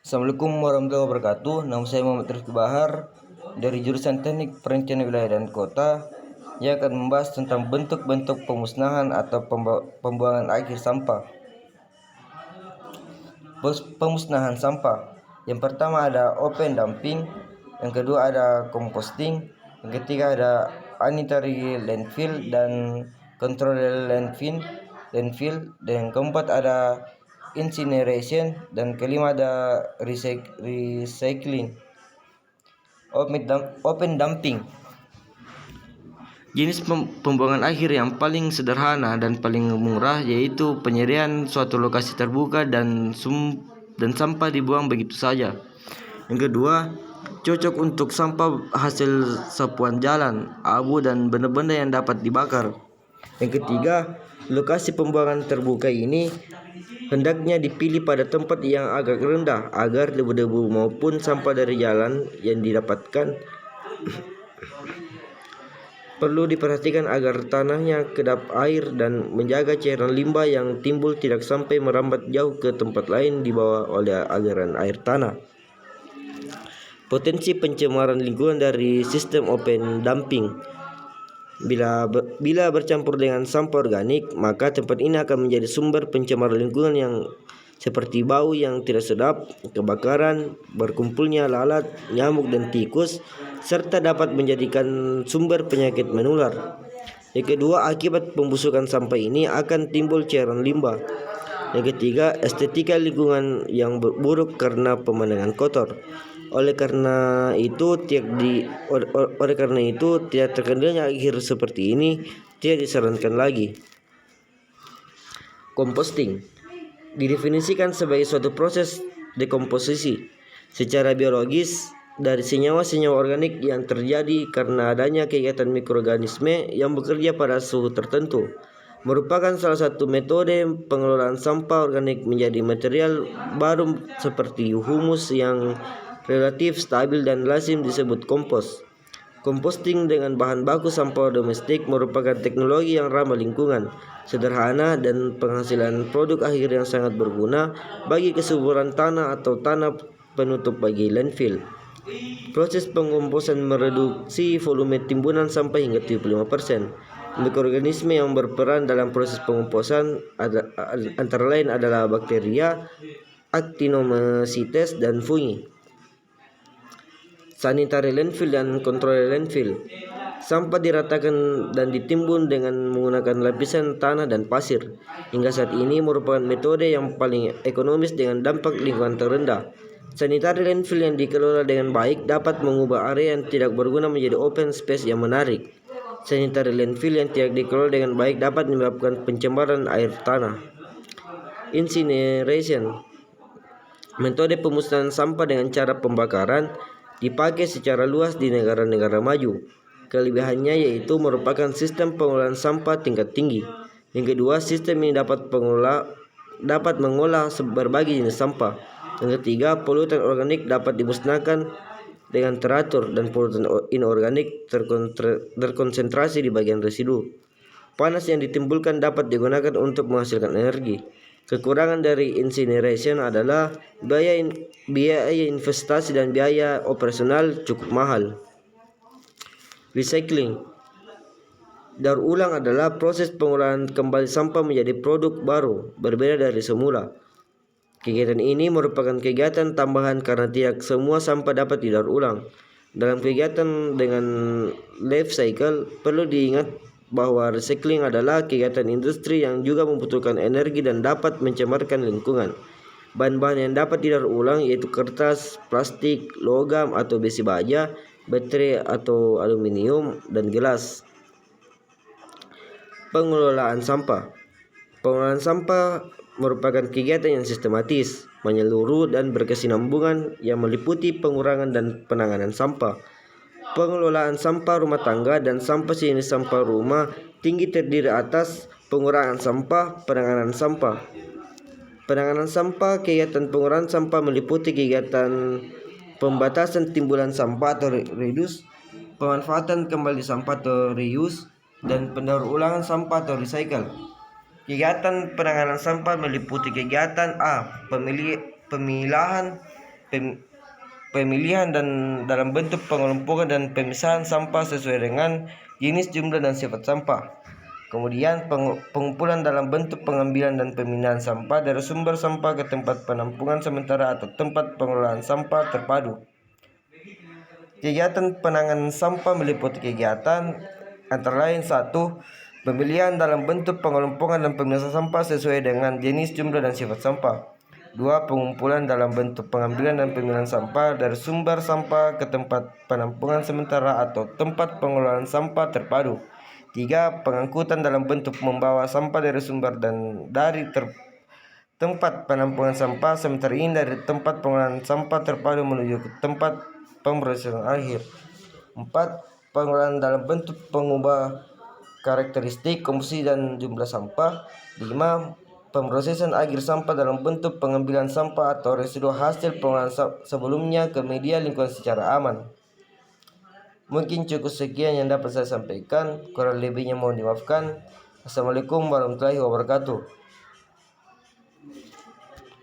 Assalamualaikum warahmatullahi wabarakatuh. Nama saya Muhammad Rifki Bahar dari jurusan Teknik Perencanaan Wilayah dan Kota yang akan membahas tentang bentuk-bentuk pemusnahan atau pembuangan akhir sampah. Pemusnahan sampah. Yang pertama ada open dumping, yang kedua ada composting, yang ketiga ada unitary landfill dan controlled landfill, dan yang keempat ada incineration, dan kelima ada recycling. Open dumping, jenis pembuangan akhir yang paling sederhana dan paling murah, yaitu penyediaan suatu lokasi terbuka dan sampah dibuang begitu saja. Yang kedua, cocok untuk sampah hasil sapuan jalan, abu, dan benda-benda yang dapat dibakar. Yang ketiga, lokasi pembuangan terbuka ini hendaknya dipilih pada tempat yang agak rendah agar debu-debu maupun sampah dari jalan yang didapatkan perlu diperhatikan agar tanahnya kedap air dan menjaga cairan limbah yang timbul tidak sampai merambat jauh ke tempat lain dibawa oleh aliran air tanah. Potensi pencemaran lingkungan dari sistem open dumping. Bila bercampur dengan sampah organik, maka tempat ini akan menjadi sumber pencemaran lingkungan yang seperti bau yang tidak sedap, kebakaran, berkumpulnya lalat, nyamuk, dan tikus, serta dapat menjadikan sumber penyakit menular. Yang kedua, akibat pembusukan sampah ini akan timbul cairan limbah. Yang ketiga, estetika lingkungan yang buruk karena pemandangan kotor. Oleh karena itu tidak terkendalinya akhir seperti ini tidak disarankan lagi. Composting didefinisikan sebagai suatu proses dekomposisi secara biologis dari senyawa-senyawa organik yang terjadi karena adanya kegiatan mikroorganisme yang bekerja pada suhu tertentu. Merupakan salah satu metode pengelolaan sampah organik menjadi material baru seperti humus yang relatif stabil dan lazim disebut kompos. Composting dengan bahan baku sampah domestik merupakan teknologi yang ramah lingkungan, sederhana, dan penghasilan produk akhir yang sangat berguna bagi kesuburan tanah atau tanah penutup bagi landfill. Proses pengomposan mereduksi volume timbunan sampah hingga 75%. Mikroorganisme yang berperan dalam proses pengomposan antara lain adalah bakteria, Actinomycetes, dan fungi. Sanitary landfill dan controlled landfill. Sampah diratakan dan ditimbun dengan menggunakan lapisan tanah dan pasir. Hingga saat ini merupakan metode yang paling ekonomis dengan dampak lingkungan terendah. Sanitary landfill yang dikelola dengan baik dapat mengubah area yang tidak berguna menjadi open space yang menarik. Sanitary landfill yang tidak dikelola dengan baik dapat menyebabkan pencemaran air tanah. Incineration, metode pemusnahan sampah dengan cara pembakaran, dipakai secara luas di negara-negara maju. Kelebihannya yaitu merupakan sistem pengolahan sampah tingkat tinggi. Yang kedua, sistem ini dapat mengolah berbagai jenis sampah. Yang ketiga, polutan organik dapat dimusnahkan dengan teratur dan polutan inorganik terkonsentrasi di bagian residu. Panas yang ditimbulkan dapat digunakan untuk menghasilkan energi. Kekurangan dari incineration adalah biaya investasi dan biaya operasional cukup mahal. Recycling, daur ulang adalah proses pengolahan kembali sampah menjadi produk baru berbeda dari semula. Kegiatan ini merupakan kegiatan tambahan karena tidak semua sampah dapat didaur ulang. Dalam kegiatan dengan life cycle, perlu diingat bahwa recycling adalah kegiatan industri yang juga membutuhkan energi dan dapat mencemarkan lingkungan. Bahan-bahan yang dapat didaur ulang yaitu kertas, plastik, logam atau besi baja, baterai atau aluminium, dan gelas. Pengelolaan sampah. Pengelolaan sampah merupakan kegiatan yang sistematis, menyeluruh, dan berkesinambungan yang meliputi pengurangan dan penanganan sampah. Pengelolaan sampah rumah tangga dan sampah sejenis sampah rumah tinggi terdiri atas pengurangan sampah, penanganan sampah. Penanganan sampah, kegiatan pengurangan sampah meliputi kegiatan pembatasan timbulan sampah atau reduce, pemanfaatan kembali sampah atau reuse, dan pendaur ulangan sampah atau recycle. Kegiatan penanganan sampah meliputi kegiatan A. Pemilahan pemilihan dan dalam bentuk pengelompokan dan pemisahan sampah sesuai dengan jenis, jumlah, dan sifat sampah. Kemudian pengumpulan dalam bentuk pengambilan dan pemindahan sampah dari sumber sampah ke tempat penampungan sementara atau tempat pengelolaan sampah terpadu. Kegiatan penanganan sampah meliputi kegiatan antara lain: 1. Pemilihan dalam bentuk pengelompokan dan pemisahan sampah sesuai dengan jenis, jumlah, dan sifat sampah. 2. Pengumpulan dalam bentuk pengambilan dan pemilahan sampah dari sumber sampah ke tempat penampungan sementara atau tempat pengelolaan sampah terpadu. 3. Pengangkutan dalam bentuk membawa sampah dari sumber dan dari tempat penampungan sampah sementara ini dari tempat pengelolaan sampah terpadu menuju ke tempat pemrosesan akhir. 4. Pengelolaan dalam bentuk pengubah karakteristik, komposisi, dan jumlah sampah. 5. Pemrosesan akhir sampah dalam bentuk pengambilan sampah atau residu hasil pengelolaan sebelumnya ke media lingkungan secara aman. Mungkin cukup sekian yang dapat saya sampaikan, kurang lebihnya mohon dimaafkan. Assalamualaikum warahmatullahi wabarakatuh.